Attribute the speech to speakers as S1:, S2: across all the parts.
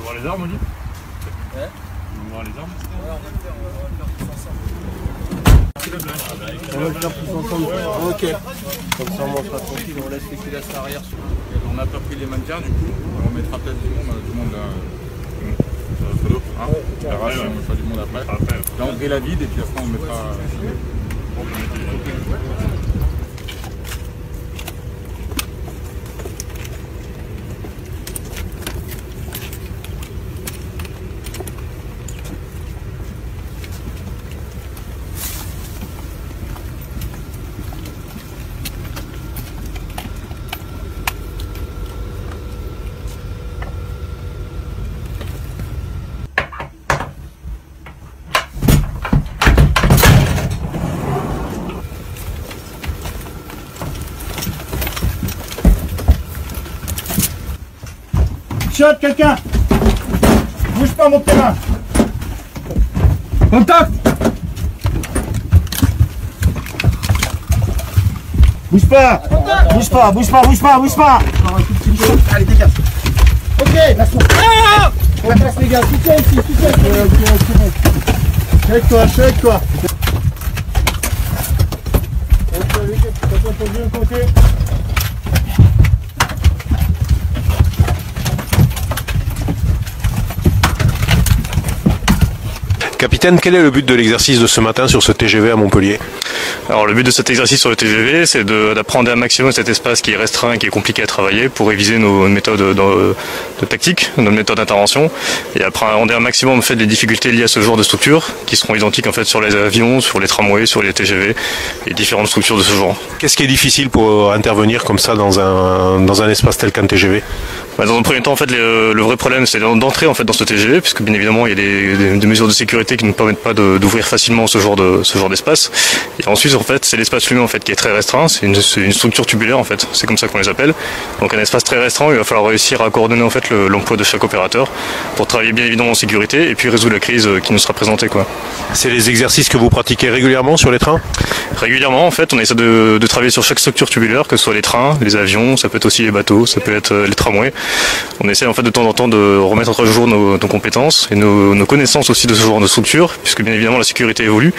S1: veux voir les armes, Oli?
S2: Ouais.
S1: Tu veux voir les armes?
S2: Ouais, on va le faire tous ensemble.
S3: On va le faire tous ensemble. Ok. Comme ça, on sera tranquille, on laisse les culasses à l'arrière.
S1: On n'a pas pris les mannequins, du coup. On mettra peut-être du monde là. Sur le photo. Hein? On mettra du monde après. Là, on grille la vide et puis après, on mettra.
S4: Shot, quelqu'un! Bouge pas, mon terrain! Contact! Bouge pas! Bouge pas, bouge pas, bouge pas, bouge pas!
S3: Allez, dégage.
S4: Ok, laisse-moi! Ah! On passe les gars, soutiens ici, soutiens ici! Check-toi, check-toi! Ok, attention, faut bien compter.
S5: Capitaine, quel est le but de l'exercice de ce matin sur ce TGV à Montpellier?
S6: Alors le but de cet exercice sur le TGV, c'est d'apprendre un maximum cet espace qui est restreint et qui est compliqué à travailler pour réviser nos méthodes de tactique, nos méthodes d'intervention, et appréhender un maximum en fait des difficultés liées à ce genre de structures qui seront identiques en fait sur les avions, sur les tramways, sur les TGV et différentes structures de ce genre.
S5: Qu'est-ce qui est difficile pour intervenir comme ça dans un espace tel qu'un TGV?
S6: Dans un premier temps, en fait, le vrai problème, c'est d'entrer en fait dans ce TGV, puisque bien évidemment, il y a des mesures de sécurité qui ne permettent pas d'ouvrir facilement ce genre d'espace. Et ensuite, en fait, c'est l'espace lui-même en fait qui est très restreint. C'est une structure tubulaire en fait. C'est comme ça qu'on les appelle. Donc un espace très restreint. Il va falloir réussir à coordonner en fait l'emploi de chaque opérateur pour travailler bien évidemment en sécurité et puis résoudre la crise qui nous sera présentée, quoi.
S5: C'est les exercices que vous pratiquez régulièrement sur les trains?
S6: Régulièrement, en fait, on essaie de travailler sur chaque structure tubulaire, que ce soit les trains, les avions, ça peut être aussi les bateaux, ça peut être les tramways. On essaie en fait de temps en temps de remettre à jour nos compétences et nos connaissances aussi de ce genre de structure, puisque bien évidemment la sécurité évolue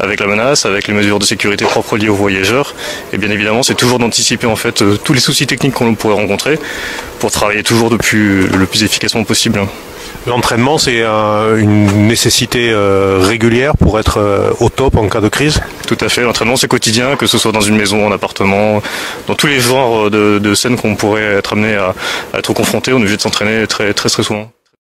S6: avec la menace, avec les mesures de sécurité propres liées aux voyageurs. Et bien évidemment, c'est toujours d'anticiper en fait tous les soucis techniques qu'on pourrait rencontrer pour travailler toujours le plus efficacement possible.
S5: L'entraînement, c'est une nécessité régulière pour être au top en cas de crise?
S6: Tout à fait, l'entraînement c'est quotidien, que ce soit dans une maison, en appartement, dans tous les genres de scènes qu'on pourrait être amené à être confronté, on est obligé de s'entraîner très souvent.